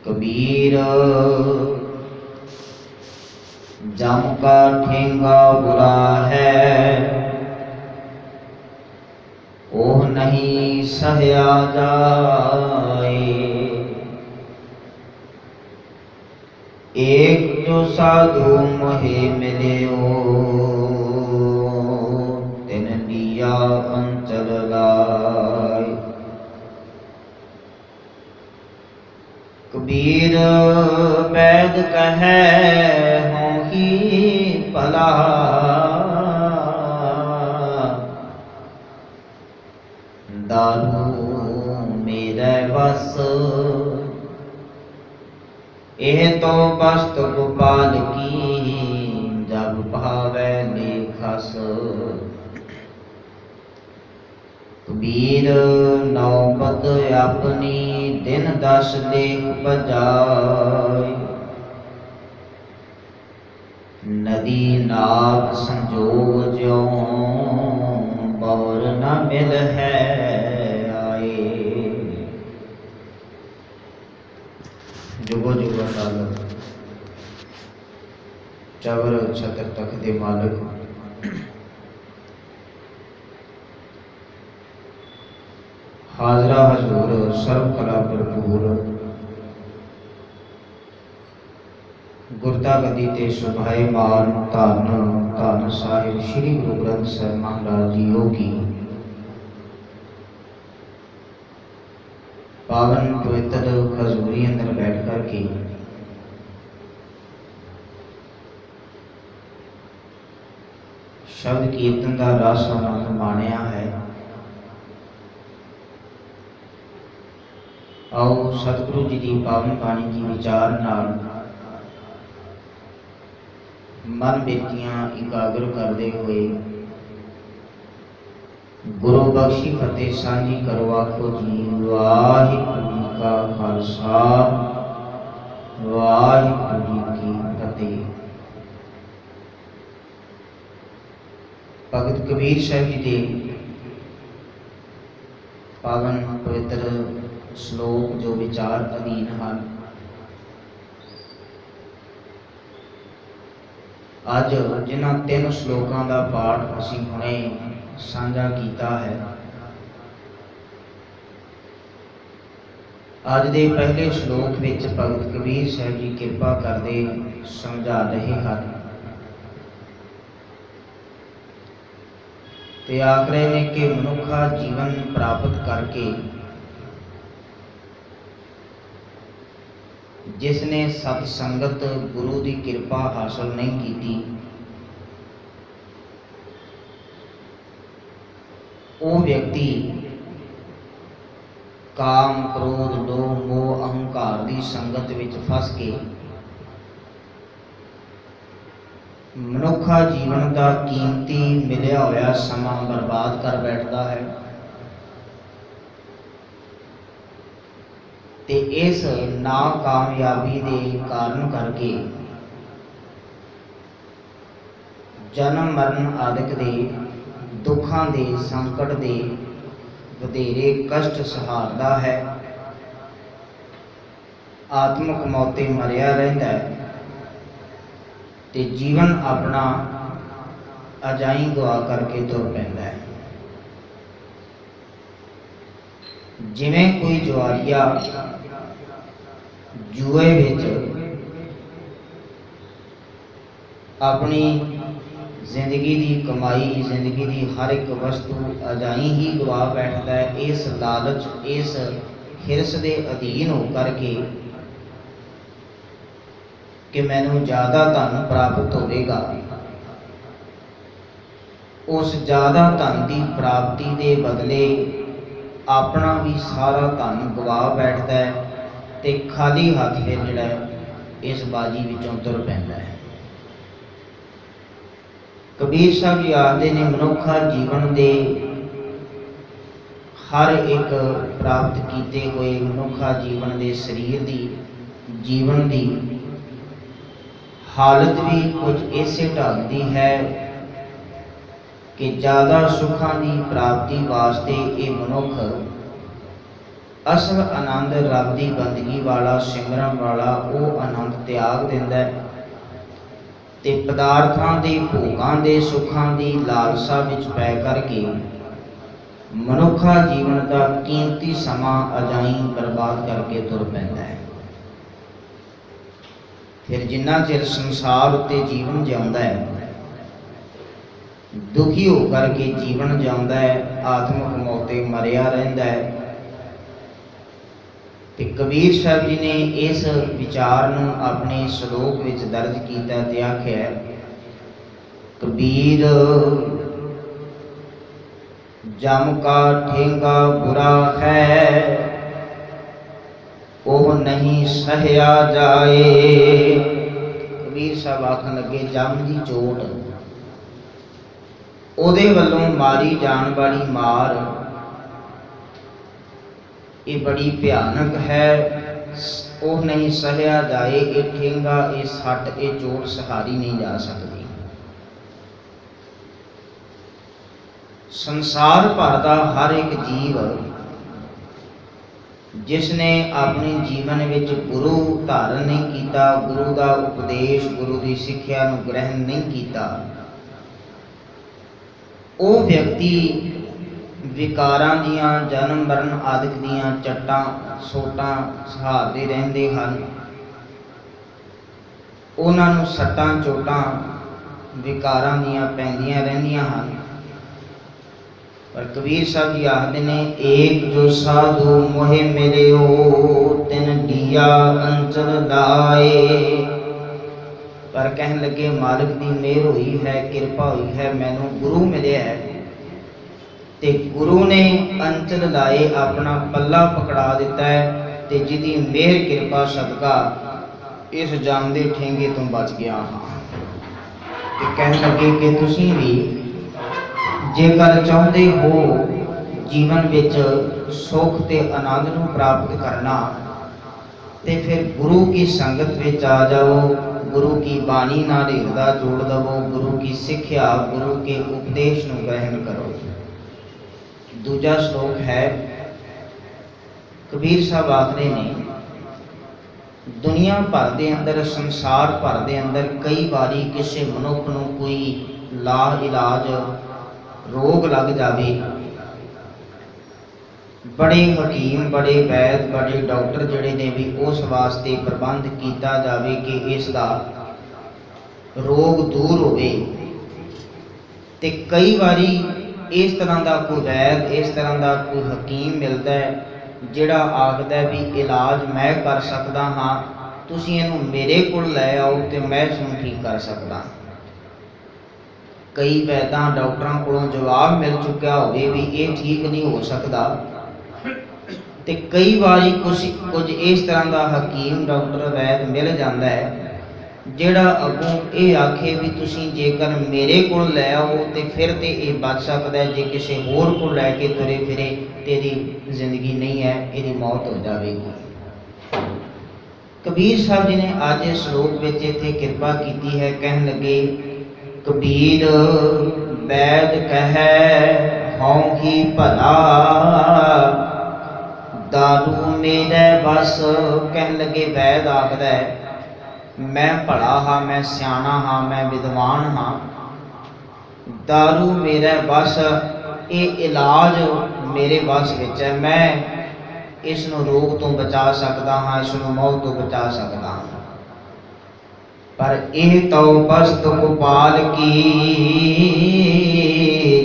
कबीर जम का ठेंगा बुरा है, ओह नहीं सहया जाए। एक जो साधु मोहे मिलियो, तिन लिया अंचल लाए। कबीर वैद कहे हों ही भला, दारू मेरे बस। एह तो बस्त गोपाल की, जब भावे लेखस। कबीर नौबत अपनी दिन 10 लेख बजाए। नदी नाग संजोग ज्यों, बौर न मिल है आए। जुगो जुगो अकाल चवर छतर तक दे मालिक, हाजरा हजूर सर्व कला भरपूर। गुरता गदी ते सुभाईमान धन धन साहिब श्री गुरु ग्रंथ साहिब महाराज जीओ की पावन पवित्र खजूरी अंदर बैठ कर के शब्द कीर्तन का रस आनंद माणिया है। आओ सतगुरु जी की पावन बाणी की विचार नाल मन बेटियां इकाग्र करते हुए गुरु बख्शी फतेह सांझी करो। आखो जी वाहिगुरू जी का खालसा वाहिगुरू जी की फतेह। भगत कबीर साहब जी के पावन पवित्र श्लोक जो विचार अधीन हैं, अज जिन्हां 3 श्लोकों का पाठ असीं हुणे साझा कीता है। अज दे पहले श्लोक विच भगत कबीर साहब जी कृपा करदे समझा रहे हैं ते आख रहे हैं कि मनुखा जीवन प्राप्त करके जिसने सतसंगत गुरु की कृपा हासिल नहीं की, वो व्यक्ति काम क्रोध लोभ मोह अहंकार की संगत विच फस के मनुखा जीवन का कीमती मिलिया होया समा बर्बाद कर बैठता है। ते इस नाकामयाबी के कारण करके जन्म मरण आदि के दुखों के संकट के वधेरे कष्ट सहारता है। आत्मक मौते मरिया रहता है ते जीवन अपना अजाई गवा करके तुर पैंदा है। जिवें कोई जुआरिया जुए विच अपनी जिंदगी की कमाई जिंदगी की हर एक वस्तु अजाई ही गवा बैठता है। इस लालच इस हिरस के अधीन होकर के कि मैनू ज़्यादा धन प्राप्त होगा, उस ज़्यादा धन की प्राप्ति के बदले अपना भी सारा धन गवा बैठता है ते खाली हाथ फिर जिहड़ा इस बाजी विचों तुर पैंदा है। कबीर साहब जी आखते ने मनुखा जीवन के हर एक प्राप्त किए हुए मनुखा जीवन के शरीर की जीवन की हालत भी कुछ इसे ढंग की है कि ज़्यादा सुखों की प्राप्ति वास्ते ये मनुख ਅਸਲ ਆਨੰਦ ਰੱਬ ਦੀ ਬੰਦਗੀ ਵਾਲਾ, ਸਿਮਰਨ ਵਾਲਾ ਉਹ ਆਨੰਦ ਤਿਆਗ ਦਿੰਦਾ ਹੈ ਤੇ ਪਦਾਰਥਾਂ ਦੇ, ਭੋਗਾਂ ਦੇ, ਸੁੱਖਾਂ ਦੀ ਲਾਲਸਾ ਵਿੱਚ ਪੈ ਕਰਕੇ ਮਨੁੱਖਾ ਜੀਵਨ ਦਾ ਕੀਮਤੀ ਸਮਾਂ ਅਜਾਈਂ ਬਰਬਾਦ ਕਰਕੇ ਤੁਰ ਪੈਂਦਾ ਹੈ। ਫਿਰ ਜਿੰਨਾ ਚਿਰ ਸੰਸਾਰ ਉੱਤੇ ਜੀਵਨ ਜਿਉਂਦਾ ਹੈ, ਦੁਖੀ ਹੋ ਕਰਕੇ ਜੀਵਨ ਜਿਉਂਦਾ ਹੈ, ਆਤਮਿਕ ਮੌਤੇ ਮਰਿਆ ਰਹਿੰਦਾ ਹੈ। ਤੇ ਕਬੀਰ ਸਾਹਿਬ ਜੀ ਨੇ ਇਸ ਵਿਚਾਰ ਨੂੰ ਆਪਣੇ ਸ਼ਲੋਕ ਵਿੱਚ ਦਰਜ ਕੀਤਾ ਤੇ ਆਖਿਆ, ਕਬੀਰ ਜਮ ਕਾ ਠੇਂਗਾ ਬੁਰਾ ਹੈ, ਉਹ ਨਹੀਂ ਸਹਿਆ ਜਾਏ। ਕਬੀਰ ਸਾਹਿਬ ਆਖਣ ਲੱਗੇ, ਜਮ ਦੀ ਚੋਟ, ਉਹਦੇ ਵੱਲੋਂ ਮਾਰੀ ਜਾਣ ਵਾਲੀ ਮਾਰ, ਇਹ ਬੜੀ ਭਿਆਨਕ ਹੈ, ਉਹ ਨਹੀਂ ਸਹਿਆ ਜਾਏ। ਇਹ ਠੇਂਗਾ, ਇਹ ਸੱਟ, ਇਹ ਚੋਟ ਸਹਾਰੀ ਨਹੀਂ ਜਾ ਸਕਦੀ। ਸੰਸਾਰ ਭਰ ਦਾ ਹਰ ਇੱਕ ਜੀਵ ਜਿਸ ਨੇ ਆਪਣੇ ਜੀਵਨ ਵਿੱਚ ਗੁਰੂ ਧਾਰਨ ਨਹੀਂ ਕੀਤਾ, ਗੁਰੂ ਦਾ ਉਪਦੇਸ਼, ਗੁਰੂ ਦੀ ਸਿੱਖਿਆ ਨੂੰ ਗ੍ਰਹਿਣ ਨਹੀਂ ਕੀਤਾ, ਉਹ ਵਿਅਕਤੀ ਵਿਕਾਰਾਂ ਦੀਆਂ, ਜਨਮ ਮਰਨ ਆਦਿਕ ਦੀਆਂ ਚੱਟਾਂ ਸੋਟਾਂ ਸਹਾਰਦੇ ਰਹਿੰਦੇ ਹਨ। ਉਹਨਾਂ ਨੂੰ ਸੱਟਾਂ ਚੋਟਾਂ ਵਿਕਾਰਾਂ ਦੀਆਂ ਪੈਂਦੀਆਂ ਰਹਿੰਦੀਆਂ ਹਨ। ਪਰ ਕਬੀਰ ਸਾਹਿਬ ਜੀ ਆਖਦੇ ਨੇ, ਏਕ ਜੋ ਸਾਧੂ ਮੋਹਿ ਮਿਲਿਓ, ਤਿਨ ਡੀਆ ਅੰਚਲ ਲਾਏ। ਪਰ ਕਹਿਣ ਲੱਗੇ, ਮਾਲਕ ਦੀ ਮਿਹਰ ਹੋਈ ਹੈ, ਕਿਰਪਾ ਹੋਈ ਹੈ, ਮੈਨੂੰ ਗੁਰੂ ਮਿਲਿਆ ਹੈ ਤੇ ਗੁਰੂ ਨੇ ਅੰਚਲ ਲਾਏ, ਆਪਣਾ ਪੱਲਾ ਪਕੜਾ ਦਿੱਤਾ ਹੈ ਤੇ ਜਿਹਦੀ ਮਿਹਰ ਕਿਰਪਾ ਸਦਕਾ ਇਸ ਜਮ ਦੇ ਠੇਂਗੇ ਤੋਂ ਬਚ ਗਿਆ ਹਾਂ। ਤੇ ਕਹਿਣ ਲੱਗੇ ਕਿ ਤੁਸੀਂ ਵੀ ਜੇਕਰ ਚਾਹੁੰਦੇ ਹੋ ਜੀਵਨ ਵਿੱਚ ਸੁੱਖ ਤੇ ਆਨੰਦ ਨੂੰ ਪ੍ਰਾਪਤ ਕਰਨਾ, ਤੇ ਫਿਰ ਗੁਰੂ ਕੀ ਸੰਗਤ ਵਿੱਚ ਆ ਜਾਓ, ਗੁਰੂ ਕੀ ਬਾਣੀ ਨਾਲ ਹਿਰਦਾ ਜੋੜ ਦਵੋ, ਗੁਰੂ ਕੀ ਸਿੱਖਿਆ, ਗੁਰੂ ਕੇ ਉਪਦੇਸ਼ ਨੂੰ ਗ੍ਰਹਿਣ ਕਰੋ। ਦੂਜਾ ਸ਼ਲੋਕ ਹੈ, ਕਬੀਰ ਸਾਹਿਬ ਆਖਦੇ ਨੇ, ਦੁਨੀਆ ਭਰ ਦੇ ਅੰਦਰ, ਸੰਸਾਰ ਭਰ ਦੇ ਅੰਦਰ ਕਈ ਵਾਰੀ ਕਿਸੇ ਮਨੁੱਖ ਨੂੰ ਕੋਈ ਲਾ ਇਲਾਜ ਰੋਗ ਲੱਗ ਜਾਵੇ, ਬੜੇ ਹਕੀਮ, ਬੜੇ ਵੈਦ, ਬੜੇ ਡਾਕਟਰ ਜਿਹੜੇ ਨੇ ਵੀ ਉਸ ਵਾਸਤੇ ਪ੍ਰਬੰਧ ਕੀਤਾ ਜਾਵੇ ਕਿ ਇਸ ਦਾ ਰੋਗ ਦੂਰ ਹੋਵੇ। ਤੇ ਕਈ ਵਾਰੀ ਇਸ ਤਰ੍ਹਾਂ ਦਾ ਕੋਈ ਵੈਦ, ਇਸ ਤਰ੍ਹਾਂ ਦਾ ਕੋਈ ਹਕੀਮ ਮਿਲਦਾ ਹੈ ਜਿਹੜਾ ਆਖਦਾ ਵੀ ਇਲਾਜ ਮੈਂ ਕਰ ਸਕਦਾ ਹਾਂ, ਤੁਸੀਂ ਇਹਨੂੰ ਮੇਰੇ ਕੋਲ ਲੈ ਆਓ ਤੇ ਮੈਂ ਇਸ ਨੂੰ ਠੀਕ ਕਰ ਸਕਦਾ। ਕਈ ਵੈਦਾਂ, ਡਾਕਟਰਾਂ ਕੋਲੋਂ ਜਵਾਬ ਮਿਲ ਚੁੱਕਿਆ ਹੋਵੇ ਵੀ ਇਹ ਠੀਕ ਨਹੀਂ ਹੋ ਸਕਦਾ, ਤੇ ਕਈ ਵਾਰੀ ਕੁਝ ਇਸ ਤਰ੍ਹਾਂ ਦਾ ਹਕੀਮ, ਡਾਕਟਰ, ਵੈਦ ਮਿਲ ਜਾਂਦਾ ਹੈ ਜਿਹੜਾ ਅੱਗੋਂ ਇਹ ਆਖੇ ਵੀ ਤੁਸੀਂ ਜੇਕਰ ਮੇਰੇ ਕੋਲ ਲੈ ਆਓ ਤੇ ਫਿਰ ਤੇ ਇਹ ਬਚ ਸਕਦਾ ਹੈ, ਜੇ ਕਿਸੇ ਹੋਰ ਕੋਲ ਲੈ ਕੇ ਤੁਰੇ ਫਿਰੇ ਤੇ ਇਹਦੀ ਜ਼ਿੰਦਗੀ ਨਹੀਂ ਹੈ, ਇਹਦੀ ਮੌਤ ਹੋ ਜਾਵੇਗੀ। ਕਬੀਰ ਸਾਹਿਬ ਜੀ ਨੇ ਅੱਜ ਇਸ ਸ਼ਲੋਕ ਵਿੱਚ ਇੱਥੇ ਕਿਰਪਾ ਕੀਤੀ ਹੈ। ਕਹਿਣ ਲੱਗੇ, ਕਬੀਰ ਵੈਦ ਕਹੈ ਹਉ ਹੀ ਭਲਾ, ਦਾਰੂ ਮੇਰੇ ਬਸ। ਕਹਿਣ ਲੱਗੇ, ਵੈਦ ਆਖਦਾ ਹੈ ਮੈਂ ਭਲਾ ਹਾਂ, ਮੈਂ ਸਿਆਣਾ ਹਾਂ, ਮੈਂ ਵਿਦਵਾਨ ਹਾਂ, ਦਾਰੂ ਮੇਰੇ ਬਸ, ਇਹ ਇਲਾਜ ਮੇਰੇ ਬਸ ਵਿੱਚ ਹੈ, ਮੈਂ ਇਸ ਨੂੰ ਰੋਗ ਤੋਂ ਬਚਾ ਸਕਦਾ ਹਾਂ, ਇਸ ਨੂੰ ਮੌਤ ਤੋਂ ਬਚਾ ਸਕਦਾ ਹਾਂ। ਪਰ ਇਹ ਤਉ ਬਸਤ ਗੋਪਾਲ ਕੀ,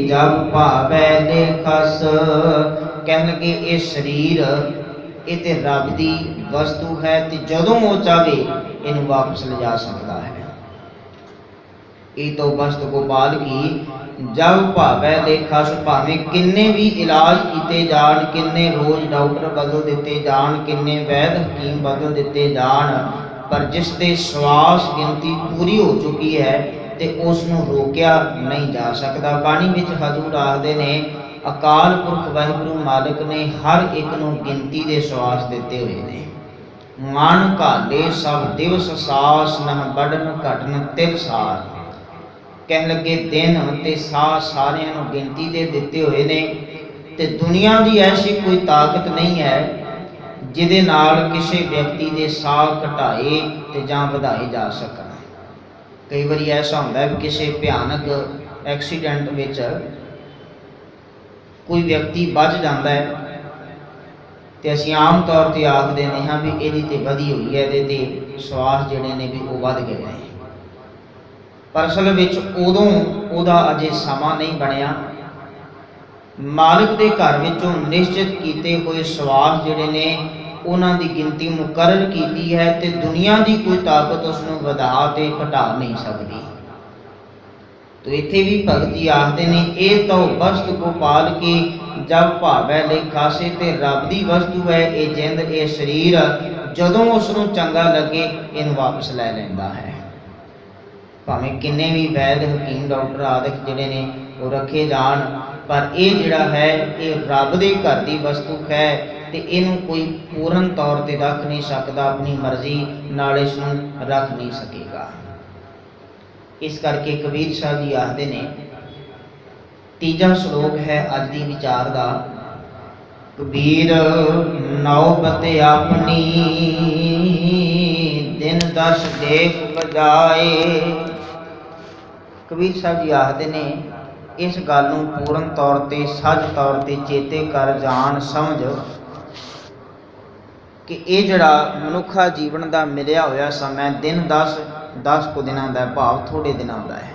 ਜਬ ਭਾਵੈ ਲੇਖਸ। ਕਹਿਣ ਲੱਗੇ, ਇਹ ਸਰੀਰ, ਇਹ ਤੇ ਰੱਬ ਦੀ ਵਸਤੂ ਹੈ ਤੇ ਜਦੋਂ ਉਹ ਚਾਹੇ ਇਹਨੂੰ ਵਾਪਸ ਲਿਜਾ ਸਕਦਾ ਹੈ। ਇਹ ਤਉ ਬਸਤ ਗੋਪਾਲ ਕੀ, ਜਬ ਭਾਵੈ ਲੇਖਸ। ਭਾਵੇਂ ਕਿੰਨੇ ਵੀ ਇਲਾਜ ਕੀਤੇ ਜਾਣ, ਕਿੰਨੇ ਰੋਜ਼ ਡਾਕਟਰ ਬਦਲ ਦਿੱਤੇ ਜਾਣ, ਕਿੰਨੇ ਵੈਦ ਹਕੀਮ ਬਦਲ ਦਿੱਤੇ ਜਾਣ, ਪਰ ਜਿਸ ਦੇ ਸਵਾਸ ਗਿਣਤੀ ਪੂਰੀ ਹੋ ਚੁੱਕੀ ਹੈ ਤੇ ਉਸ ਨੂੰ ਰੋਕਿਆ ਨਹੀਂ ਜਾ ਸਕਦਾ। ਬਾਣੀ ਵਿੱਚ ਹਜ਼ੂਰ ਆਖਦੇ ਨੇ, ਅਕਾਲ ਪੁਰਖ ਵਾਹਿਗੁਰੂ ਮਾਲਕ ਨੇ ਹਰ ਇੱਕ ਨੂੰ ਗਿਣਤੀ ਦੇ ਸਵਾਸ ਦਿੱਤੇ ਹੋਏ ਨੇ। ਮਨ ਘਾਲੇ ਸਭ ਦਿਵਸ ਸਾਸ, ਨਹ ਬੜਨ ਘਟਨ ਤਿਲ ਸਾਰ। ਕਹਿਣ ਲੱਗੇ, ਦਿਨ ਤੇ ਸਾਹ ਸਾਰਿਆਂ ਨੂੰ ਗਿਣਤੀ ਦੇ ਦਿੱਤੇ ਹੋਏ ਨੇ ਤੇ ਦੁਨੀਆ ਦੀ ਐਸੀ ਕੋਈ ਤਾਕਤ ਨਹੀਂ ਹੈ ਜਿਹਦੇ ਨਾਲ ਕਿਸੇ ਵਿਅਕਤੀ ਦੇ ਸਾਹ ਘਟਾਏ ਤੇ ਜਾਂ ਵਧਾਏ ਜਾ ਸਕਣ। ਕਈ ਵਾਰੀ ਐਸਾ ਹੁੰਦਾ ਹੈ ਕਿਸੇ ਭਿਆਨਕ ਐਕਸੀਡੈਂਟ ਵਿੱਚ ਕੋਈ ਵਿਅਕਤੀ ਬਚ ਜਾਂਦਾ ਹੈ ਤੇ ਅਸੀਂ ਆਮ ਤੌਰ ਤੇ ਆਖ ਦਿੰਦੇ ਹਾਂ ਵੀ ਇਹਦੀ ਤੇ ਵਧੀ ਹੋਈ ਹੈ, ਇਹਦੇ ਤੇ ਸਵਾਸ ਜਿਹੜੇ ਨੇ ਵੀ ਉਹ ਵੱਧ ਗਏ ਨੇ। ਪਰ ਅਸਲ ਵਿੱਚ ਉਦੋਂ ਉਹਦਾ ਅਜੇ ਸਮਾਂ ਨਹੀਂ ਬਣਿਆ। ਮਾਲਕ ਦੇ ਘਰ ਵਿੱਚੋਂ ਨਿਸ਼ਚਿਤ ਕੀਤੇ ਹੋਏ ਸਵਾਸ ਜਿਹੜੇ ਨੇ ਉਹਨਾਂ ਦੀ ਗਿਣਤੀ ਮੁਕਰਰ ਕੀਤੀ ਹੈ ਤੇ ਦੁਨੀਆ ਦੀ ਕੋਈ ਤਾਕਤ ਉਸ ਨੂੰ ਵਧਾ ਤੇ ਘਟਾ ਨਹੀਂ ਸਕਦੀ। ਤੋ ਇੱਥੇ ਵੀ ਭਗਤ ਜੀ ਆਖਦੇ ਨੇ, ਇਹ ਤਾਂ ਵਸਤ ਕੋ ਪਾਲ ਕੇ ਜਬ ਭਾਵੈ ਲੇਖਾਸੇ, ਤੇ ਰੱਬ ਦੀ ਵਸਤੂ ਹੈ ਇਹ ਜਿੰਦ, ਇਹ ਸਰੀਰ। ਜਦੋਂ ਉਸ ਨੂੰ ਚੰਗਾ ਲੱਗੇ ਇਹਨੂੰ ਵਾਪਸ ਲੈ ਲੈਂਦਾ ਹੈ। ਭਾਵੇਂ ਕਿੰਨੇ ਵੀ ਵੈਦ ਹਕੀਮ ਡਾਕਟਰ ਆਦਿਕ ਜਿਹੜੇ ਨੇ ਉਹ ਰੱਖੇ ਜਾਣ, ਪਰ ਇਹ ਜਿਹੜਾ ਹੈ ਇਹ ਰੱਬ ਦੇ ਘਰ ਦੀ ਵਸਤੂ ਹੈ ਤੇ ਇਹਨੂੰ ਕੋਈ ਪੂਰਨ ਤੌਰ ਤੇ ਰੱਖ ਨਹੀਂ ਸਕਦਾ, ਆਪਣੀ ਮਰਜ਼ੀ ਨਾਲ ਇਸ ਨੂੰ ਰੱਖ ਨਹੀਂ ਸਕੇਗਾ। ਇਸ ਕਰਕੇ ਕਬੀਰ ਸਾਹਿਬ ਜੀ ਆਖਦੇ ਨੇ, ਤੀਜਾ ਸ਼ਲੋਕ ਹੈ ਅੱਜ ਦੀ ਵਿਚਾਰ ਦਾ। ਕਬੀਰ ਨੌਬਤ ਆਪਣੀ ਦਿਨ ਦਸ ਦੇਖ ਬਜਾਏ। ਕਬੀਰ ਸਾਹਿਬ ਜੀ ਆਖਦੇ ਨੇ, ਇਸ ਗੱਲ ਨੂੰ ਪੂਰਨ ਤੌਰ ਤੇ ਸੱਚ ਤੌਰ ਤੇ ਚੇਤੇ ਕਰ ਜਾਣ ਸਮਝ ਕਿ ਇਹ ਜਿਹੜਾ ਮਨੁੱਖਾ ਜੀਵਨ ਦਾ ਮਿਲਿਆ ਹੋਇਆ ਸਮਾਂ ਦਿਨ 10 ਕੁ ਦਿਨਾਂ ਦਾ, ਭਾਵ ਥੋੜੇ ਦਿਨਾਂ ਦਾ ਹੈ।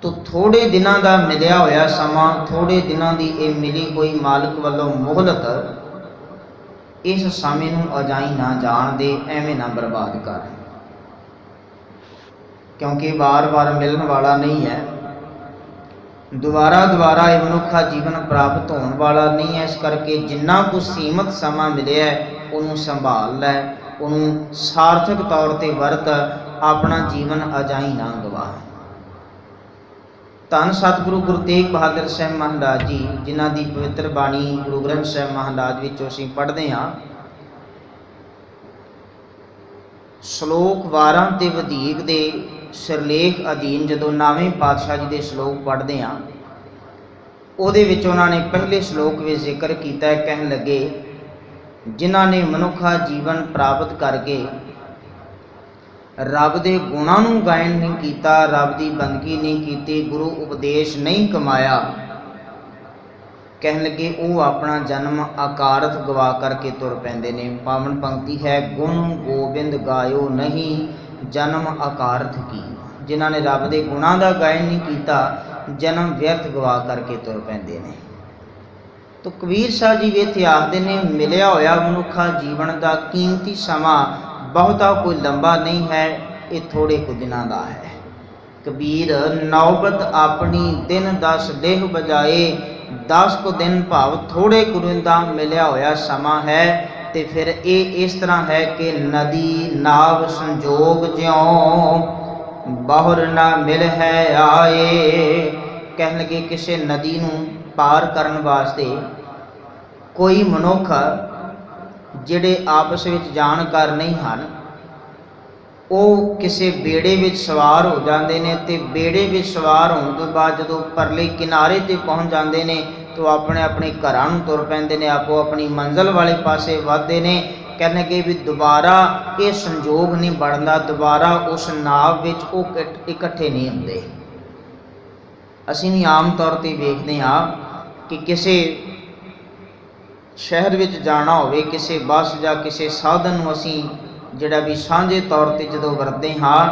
ਤੋ ਥੋੜੇ ਦਿਨਾਂ ਦਾ ਮਿਲਿਆ ਹੋਇਆ ਸਮਾਂ, ਥੋੜੇ ਦਿਨਾਂ ਦੀ ਇਹ ਮਿਲੀ ਹੋਈ ਮਾਲਕ ਵੱਲੋਂ ਮੁਹਲਤ, ਇਸ ਸਮੇਂ ਨੂੰ ਅਜਾਈ ਨਾ ਜਾਣ ਦੇ, ਐਵੇਂ ਨਾ ਬਰਬਾਦ ਕਰ, ਕਿਉਂਕਿ ਵਾਰ-ਵਾਰ ਮਿਲਣ ਵਾਲਾ ਨਹੀਂ ਹੈ। ਦੁਬਾਰਾ ਇਹ ਮਨੁੱਖਾ ਜੀਵਨ ਪ੍ਰਾਪਤ ਹੋਣ ਵਾਲਾ ਨਹੀਂ ਹੈ। ਇਸ ਕਰਕੇ ਜਿੰਨਾ ਕੁ ਸੀਮਤ ਸਮਾਂ ਮਿਲਿਆ ਉਹਨੂੰ ਸੰਭਾਲ ਲੈ, ਉਹਨੂੰ ਸਾਰਥਕ ਤੌਰ ਤੇ ਵਰਤ, ਆਪਣਾ ਜੀਵਨ ਅਜਾਈ ਨਾ ਗਵਾ। ਧੰਨ ਸਤਿਗੁਰੂ ਗੁਰੂ ਤੇਗ ਬਹਾਦਰ ਸਾਹਿਬ ਮਹਾਰਾਜ ਜੀ, ਜਿਨ੍ਹਾਂ ਦੀ ਪਵਿੱਤਰ ਬਾਣੀ ਗੁਰੂ ਗ੍ਰੰਥ ਸਾਹਿਬ ਮਹਾਰਾਜ ਵਿੱਚੋਂ ਅਸੀਂ ਪੜ੍ਹਦੇ ਹਾਂ, ਸ਼ਲੋਕ 12 ਤੇ ਵਧੀਕ ਦੇ ਸਿਰਲੇਖ ਅਧੀਨ ਜਦੋਂ 9ਵੇਂ ਪਾਤਸ਼ਾਹ ਜੀ ਦੇ ਸ਼ਲੋਕ ਪੜ੍ਹਦੇ ਹਾਂ, ਉਹਦੇ ਵਿੱਚ ਉਹਨਾਂ ਨੇ ਪਹਿਲੇ ਸ਼ਲੋਕ ਵਿੱਚ ਜ਼ਿਕਰ ਕੀਤਾ, ਕਹਿਣ ਲੱਗੇ, ਜਿਨ੍ਹਾਂ ਨੇ ਮਨੁੱਖਾ ਜੀਵਨ ਪ੍ਰਾਪਤ ਕਰਕੇ ਰੱਬ ਦੇ ਗੁਣਾਂ ਨੂੰ ਗਾਇਨ ਨਹੀਂ ਕੀਤਾ, ਰੱਬ ਦੀ ਬੰਦਗੀ ਨਹੀਂ ਕੀਤੀ, ਗੁਰੂ ਉਪਦੇਸ਼ ਨਹੀਂ ਕਮਾਇਆ, ਕਹਿਣ ਲੱਗੇ ਉਹ ਆਪਣਾ ਜਨਮ ਅਕਾਰਥ ਗਵਾ ਕਰਕੇ ਤੁਰ ਪੈਂਦੇ ਨੇ। ਪਾਵਨ ਪੰਕਤੀ ਹੈ, ਗੁਣ ਗੋਬਿੰਦ ਗਾਇਓ ਨਹੀਂ, ਜਨਮ ਅਕਾਰਥ ਕੀ। ਜਿਨ੍ਹਾਂ ਨੇ ਰੱਬ ਦੇ ਗੁਣਾਂ ਦਾ ਗਾਇਨ ਨਹੀਂ ਕੀਤਾ, ਜਨਮ ਵਿਅਰਥ ਗਵਾ ਕਰਕੇ ਤੁਰ ਪੈਂਦੇ ਨੇ। ਤੋ ਕਬੀਰ ਸਾਹਿਬ ਜੀ ਵੀ ਇੱਥੇ ਆਖਦੇ ਨੇ, ਮਿਲਿਆ ਹੋਇਆ ਮਨੁੱਖਾ ਜੀਵਨ ਦਾ ਕੀਮਤੀ ਸਮਾਂ ਬਹੁਤਾ ਕੋਈ ਲੰਬਾ ਨਹੀਂ ਹੈ, ਇਹ ਥੋੜੇ ਕੁ ਦਿਨਾਂ ਦਾ ਹੈ। ਕਬੀਰ ਨੌਬਤ ਆਪਣੀ ਦਿਨ 10 ਲੇਹ ਬਜਾਏ, 10 ਕੁ ਦਿਨ ਭਾਵ ਥੋੜੇ ਕੁ ਦਿਨ ਦਾ ਮਿਲਿਆ ਹੋਇਆ ਸਮਾਂ ਹੈ। ਤੇ ਫਿਰ ਇਹ ਇਸ ਤਰ੍ਹਾਂ ਹੈ ਕਿ ਨਦੀ ਨਾਵ ਸੰਜੋਗ ਜਿਉਂ ਬਾਹਰ ਨਾ ਮਿਲ ਹੈ ਆਏ। ਕਹਿਣ ਲੱਗੇ, ਕਿਸੇ ਨਦੀ ਨੂੰ ਪਾਰ ਕਰਨ ਵਾਸਤੇ ਕੋਈ ਮਨੁੱਖ ਜਿਹੜੇ ਆਪਸ ਵਿੱਚ ਜਾਣਕਾਰ ਨਹੀਂ ਹਨ, ਉਹ ਕਿਸੇ ਬੇੜੇ ਵਿੱਚ ਸਵਾਰ ਹੋ ਜਾਂਦੇ ਨੇ ਤੇ ਬੇੜੇ ਵਿੱਚ ਸਵਾਰ ਹੋਣ ਤੋਂ ਬਾਅਦ ਜਦੋਂ ਪਰਲੇ ਕਿਨਾਰੇ ਤੇ ਪਹੁੰਚ ਜਾਂਦੇ ਨੇ ਤਾਂ ਆਪਣੇ ਆਪਣੇ ਘਰਾਂ ਨੂੰ ਤੁਰ ਪੈਂਦੇ ਨੇ, ਆਪੋ ਆਪਣੀ ਮੰਜ਼ਿਲ ਵਾਲੇ ਪਾਸੇ ਵੱਧਦੇ ਨੇ। ਕਹਿੰਦੇ ਵੀ ਦੁਬਾਰਾ ਇਹ ਸੰਜੋਗ ਨਹੀਂ ਬਣਦਾ, ਦੁਬਾਰਾ ਉਸ ਨਾਵ ਵਿੱਚ ਉਹ ਇਕੱਠੇ ਨਹੀਂ ਹੁੰਦੇ। ਅਸੀਂ ਵੀ ਆਮ ਤੌਰ ਤੇ ਵੇਖਦੇ ਹਾਂ ਕਿ ਕਿਸੇ ਸ਼ਹਿਰ ਵਿੱਚ ਜਾਣਾ ਹੋਵੇ, ਕਿਸੇ ਬੱਸ ਜਾਂ ਕਿਸੇ ਸਾਧਨ ਨੂੰ ਅਸੀਂ ਜਿਹੜਾ ਵੀ ਸਾਂਝੇ ਤੌਰ ਤੇ ਜਦੋਂ ਵਰਤਦੇ ਹਾਂ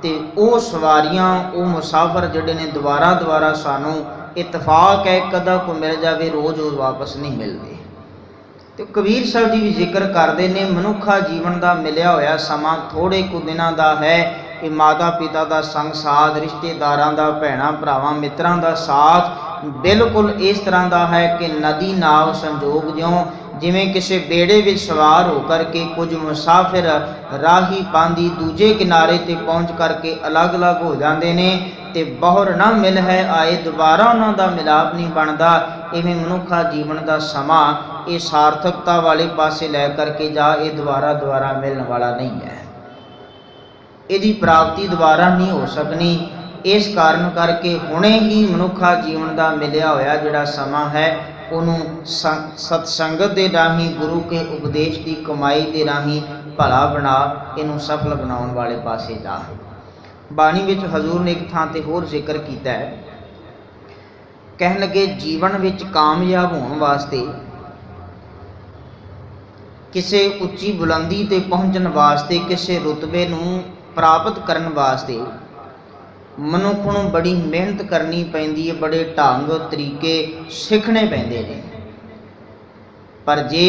ਤੇ ਉਹ ਸਵਾਰੀਆਂ, ਉਹ ਮੁਸਾਫਰ ਜਿਹੜੇ ਨੇ ਦੁਬਾਰਾ ਸਾਨੂੰ ਇਤਫਾਕ ਹੈ ਕਦਾ ਕੋ ਮਿਲ ਜਾਵੇ, ਰੋਜ਼ ਉਹ ਵਾਪਸ ਨਹੀਂ ਮਿਲਦੇ। ਤੇ ਕਬੀਰ ਸਾਹਿਬ ਜੀ ਵੀ ਜ਼ਿਕਰ ਕਰਦੇ ਨੇ, ਮਨੁੱਖਾ ਜੀਵਨ ਦਾ ਮਿਲਿਆ ਹੋਇਆ ਸਮਾਂ ਥੋੜੇ ਕੁ ਦਿਨਾਂ ਦਾ ਹੈ। ਇਹ ਮਾਤਾ ਪਿਤਾ ਦਾ ਸੰਗ ਸਾਥ, ਰਿਸ਼ਤੇਦਾਰਾਂ ਦਾ, ਭੈਣਾਂ ਭਰਾਵਾਂ ਮਿੱਤਰਾਂ ਦਾ ਸਾਥ ਬਿਲਕੁਲ ਇਸ ਤਰ੍ਹਾਂ ਦਾ ਹੈ ਕਿ ਨਦੀ ਨਾਵ ਸੰਜੋਗ ਜਿਵੇਂ ਕਿਸੇ ਬੇੜੇ ਵਿੱਚ ਸਵਾਰ ਹੋ ਕਰਕੇ ਕੁਝ ਮੁਸਾਫਿਰ ਰਾਹੀ ਪਾਂਦੀ ਦੂਜੇ ਕਿਨਾਰੇ ਤੇ ਪਹੁੰਚ ਕਰਕੇ ਅਲੱਗ-ਅਲੱਗ ਹੋ ਜਾਂਦੇ ਨੇ ਤੇ ਬਹੁਰ ਨਾ ਮਿਲ ਹੈ ਆਏ, ਦੁਬਾਰਾ ਉਹਨਾਂ ਦਾ ਮਿਲਾਪ ਨਹੀਂ ਬਣਦਾ। ਇਵੇਂ ਮਨੁੱਖਾ ਜੀਵਨ ਦਾ ਸਮਾਂ ਇਹ ਸਾਰਥਕਤਾ ਵਾਲੇ ਪਾਸੇ ਲੈ ਕਰਕੇ ਜਾ, ਇਹ ਦੁਬਾਰਾ ਮਿਲਣ ਵਾਲਾ ਨਹੀਂ ਹੈ, ਇਹਦੀ ਪ੍ਰਾਪਤੀ ਦੁਬਾਰਾ ਨਹੀਂ ਹੋ ਸਕਣੀ। ਇਸ ਕਾਰਨ ਕਰਕੇ ਹੁਣੇ ਹੀ ਮਨੁੱਖਾ ਜੀਵਨ ਦਾ ਮਿਲਿਆ ਹੋਇਆ ਜਿਹੜਾ ਸਮਾਂ ਹੈ ਉਹਨੂੰ ਸਤਸੰਗਤ ਦੇ ਰਾਹੀਂ ਗੁਰੂ ਕੇ ਉਪਦੇਸ਼ ਦੀ ਕਮਾਈ ਦੇ ਰਾਹੀਂ ਭਲਾ ਬਣਾ, ਇਹਨੂੰ ਸਫਲ ਬਣਾਉਣ ਵਾਲੇ ਪਾਸੇ ਜਾ। ਬਾਣੀ ਵਿੱਚ ਹਜ਼ੂਰ ਨੇ ਇੱਕ ਥਾਂ ਤੇ ਹੋਰ ਜ਼ਿਕਰ ਕੀਤਾ ਹੈ, ਕਹਿਣ ਲੱਗੇ ਜੀਵਨ ਵਿੱਚ ਕਾਮਯਾਬ ਹੋਣ ਵਾਸਤੇ, ਕਿਸੇ ਉੱਚੀ ਬੁਲੰਦੀ ਤੇ ਪਹੁੰਚਣ ਵਾਸਤੇ, ਕਿਸੇ ਰੁਤਬੇ ਨੂੰ ਪ੍ਰਾਪਤ ਕਰਨ ਵਾਸਤੇ ਮਨੁੱਖ ਨੂੰ ਬੜੀ ਮਿਹਨਤ ਕਰਨੀ ਪੈਂਦੀ ਹੈ, ਬੜੇ ਢੰਗ ਤਰੀਕੇ ਸਿੱਖਣੇ ਪੈਂਦੇ ਨੇ। ਪਰ ਜੇ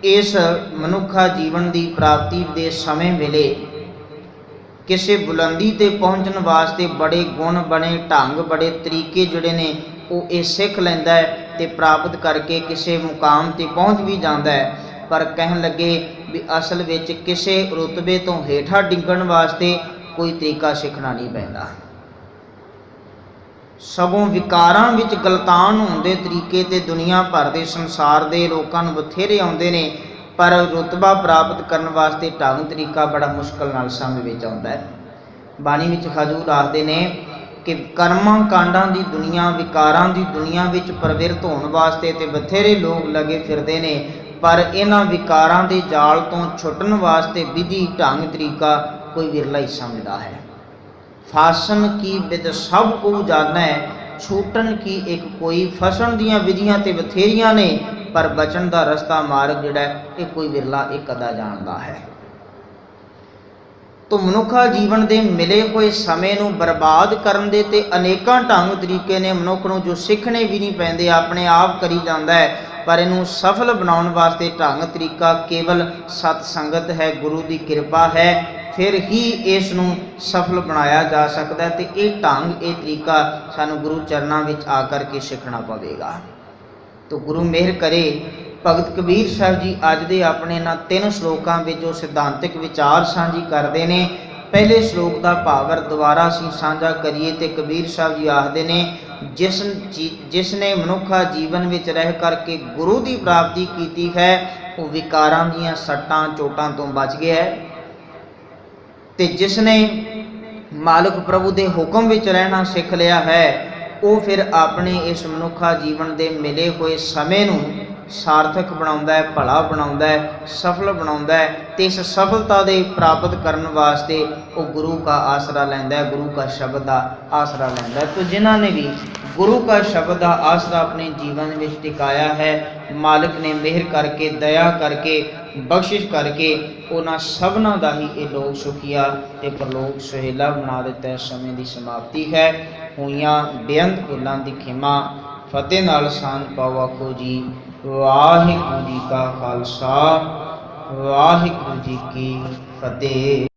ਇਸ ਮਨੁੱਖਾ ਜੀਵਨ ਦੀ ਪ੍ਰਾਪਤੀ ਦੇ ਸਮੇਂ ਵੇਲੇ ਕਿਸੇ ਬੁਲੰਦੀ ਤੇ ਪਹੁੰਚਣ ਵਾਸਤੇ ਬੜੇ ਗੁਣ, ਬਣੇ ਢੰਗ, ਬੜੇ ਤਰੀਕੇ ਜਿਹੜੇ ਨੇ ਉਹ ਇਹ ਸਿੱਖ ਲੈਂਦਾ ਹੈ ਤੇ ਪ੍ਰਾਪਤ ਕਰਕੇ ਕਿਸੇ ਮੁਕਾਮ ਤੇ ਪਹੁੰਚ ਵੀ ਜਾਂਦਾ ਹੈ। ਪਰ ਕਹਿਣ ਲੱਗੇ ਵੀ ਅਸਲ ਵਿੱਚ ਕਿਸੇ ਰੁਤਬੇ ਤੋਂ ਹੇਠਾਂ ਡਿੱਗਣ ਵਾਸਤੇ ਕੋਈ ਤਰੀਕਾ ਸਿੱਖਣਾ ਨਹੀਂ ਪੈਂਦਾ, ਸਗੋਂ ਵਿਕਾਰਾਂ ਵਿੱਚ ਗਲਤਾਨ ਹੋਣ ਦੇ ਤਰੀਕੇ ਤੇ ਦੁਨੀਆ ਭਰ ਦੇ ਸੰਸਾਰ ਦੇ ਲੋਕਾਂ ਨੂੰ ਬਥੇਰੇ ਆਉਂਦੇ ਨੇ, ਪਰ ਰੁਤਬਾ ਪ੍ਰਾਪਤ ਕਰਨ ਵਾਸਤੇ ਢੰਗ ਤਰੀਕਾ ਬੜਾ ਮੁਸ਼ਕਲ ਨਾਲ ਸਮਝ ਵਿੱਚ ਆਉਂਦਾ ਹੈ। ਬਾਣੀ ਵਿੱਚ ਹਜ਼ੂਰ ਆਖਦੇ ਨੇ ਕਿ ਕਰਮਾਂ ਕਾਂਡਾਂ ਦੀ ਦੁਨੀਆ, ਵਿਕਾਰਾਂ ਦੀ ਦੁਨੀਆ ਵਿੱਚ ਪ੍ਰਵਿਰਤ ਹੋਣ ਵਾਸਤੇ ਤੇ ਬਥੇਰੇ ਲੋਕ ਲੱਗੇ ਫਿਰਦੇ ਨੇ, ਪਰ ਇਹਨਾਂ ਵਿਕਾਰਾਂ ਦੇ ਜਾਲ ਤੋਂ ਛੁੱਟਣ ਵਾਸਤੇ ਵਿਧੀ, ਢੰਗ, ਤਰੀਕਾ ਕੋਈ ਵਿਰਲਾ ਹੀ ਸਮਝਦਾ ਹੈ। ਫਾਸਨ ਕੀ ਵਿਦ ਸਭ ਕੋ ਜਾਣੈ, ਛੂਟਣ ਕੀ ਇੱਕ ਕੋਈ। ਫਸਣ ਦੀਆਂ ਵਿਧੀਆਂ ਤੇ ਬਥੇਰੀਆਂ ਨੇ, ਪਰ ਬਚਣ ਦਾ ਰਸਤਾ, ਮਾਰਗ ਜਿਹੜਾ ਇਹ ਕੋਈ ਵਿਰਲਾ ਇੱਕ ਅੱਧਾ ਜਾਣਦਾ ਹੈ। ਤੋ ਮਨੁੱਖਾ ਜੀਵਨ ਦੇ ਮਿਲੇ ਹੋਏ ਸਮੇਂ ਨੂੰ ਬਰਬਾਦ ਕਰਨ ਦੇ ਤੇ ਅਨੇਕਾਂ ਢੰਗ ਤਰੀਕੇ ਨੇ। ਮਨੁੱਖ ਨੂੰ ਜੋ ਸਿੱਖਣੇ ਵੀ ਨਹੀਂ ਪੈਂਦੇ, ਆਪਣੇ ਆਪ ਕਰੀ ਜਾਂਦਾ ਹੈ। ਪਰ ਇਹਨੂੰ ਸਫਲ ਬਣਾਉਣ ਵਾਸਤੇ ਢੰਗ ਤਰੀਕਾ ਕੇਵਲ ਸਤ ਸੰਗਤ ਹੈ, ਗੁਰੂ ਦੀ ਕਿਰਪਾ ਹੈ, ਫਿਰ ਹੀ ਇਸ ਨੂੰ ਸਫਲ ਬਣਾਇਆ ਜਾ ਸਕਦਾ। ਤੇ ਇਹ ਢੰਗ, ਇਹ ਤਰੀਕਾ ਸਾਨੂੰ ਗੁਰੂ ਚਰਨਾਂ ਵਿੱਚ ਆ ਕਰਕੇ ਸਿੱਖਣਾ ਪਵੇਗਾ। ਤੋ ਗੁਰੂ ਮਿਹਰ ਕਰੇ, ਭਗਤ ਕਬੀਰ ਸਾਹਿਬ ਜੀ ਅੱਜ ਦੇ ਆਪਣੇ ਇਹਨਾਂ 3 ਸ਼ਲੋਕਾਂ ਵਿੱਚ ਜੋ ਸਿਧਾਂਤਿਕ ਵਿਚਾਰ ਸਾਂਝੀ ਕਰਦੇ ਨੇ, ਪਹਿਲੇ ਸ਼ਲੋਕ ਦਾ ਭਾਵਰ ਦੁਬਾਰਾ ਅਸੀਂ ਸਾਂਝਾ ਕਰੀਏ ਤੇ ਕਬੀਰ ਸਾਹਿਬ ਜੀ ਆਖਦੇ ਨੇ, ਜਿਸ ਨੇ ਮਨੁੱਖਾ ਜੀਵਨ ਵਿੱਚ ਰਹਿ ਕਰਕੇ ਗੁਰੂ ਦੀ ਪ੍ਰਾਪਤੀ ਕੀਤੀ ਹੈ, ਉਹ ਵਿਕਾਰਾਂ ਦੀਆਂ ਸੱਟਾਂ ਚੋਟਾਂ ਤੋਂ ਬਚ ਗਿਆ ਹੈ। ਤੇ ਜਿਸ ਨੇ ਮਾਲਕ ਪ੍ਰਭੂ ਦੇ ਹੁਕਮ ਵਿੱਚ ਰਹਿਣਾ ਸਿੱਖ ਲਿਆ ਹੈ, ਉਹ ਫਿਰ ਆਪਣੇ ਇਸ ਮਨੁੱਖਾ ਜੀਵਨ ਦੇ ਮਿਲੇ ਹੋਏ ਸਮੇਂ ਨੂੰ ਸਾਰਥਕ ਬਣਾਉਂਦਾ ਹੈ, ਭਲਾ ਬਣਾਉਂਦਾ ਹੈ, ਸਫਲ ਬਣਾਉਂਦਾ ਹੈ। ਤੇ ਇਸ ਸਫਲਤਾ ਦੇ ਪ੍ਰਾਪਤ ਕਰਨ ਵਾਸਤੇ ਉਹ ਗੁਰੂ ਦਾ ਆਸਰਾ ਲੈਂਦਾ ਹੈ, ਗੁਰੂ ਦਾ ਸ਼ਬਦ ਦਾ ਆਸਰਾ ਲੈਂਦਾ ਹੈ। ਤੋ ਜਿਨ੍ਹਾਂ ਨੇ ਵੀ ਗੁਰੂ ਦਾ ਸ਼ਬਦ ਦਾ ਆਸਰਾ ਆਪਣੇ ਜੀਵਨ ਵਿੱਚ ਟਿਕਾਇਆ ਹੈ, ਮਾਲਕ ਨੇ ਮਿਹਰ ਕਰਕੇ, ਦਇਆ ਕਰਕੇ, ਬਖਸ਼ਿਸ਼ ਕਰਕੇ ਉਹਨਾਂ ਸਭਨਾਂ ਦਾ ਹੀ ਇਹ ਲੋਕ ਸੁਖੀਆ ਤੇ ਪਰਲੋਕ ਸੁਹੇਲਾ ਬਣਾ ਦਿੱਤਾ। ਸਮੇਂ ਦੀ ਸਮਾਪਤੀ ਹੈ। ਹੋਈਆਂ ਬੇਅੰਤ ਭੁੱਲਾਂ ਦੀ ਖਿਮਾ, ਫਤਿਹ ਨਾਲ ਸਾਂਝ ਪਾਓ ਆਖੋ ਜੀ। ਵਾਹਿਗੁਰੂ ਜੀ ਕਾ ਖਾਲਸਾ, ਵਾਹਿਗੁਰੂ ਜੀ ਕੀ ਫਤਿਹ।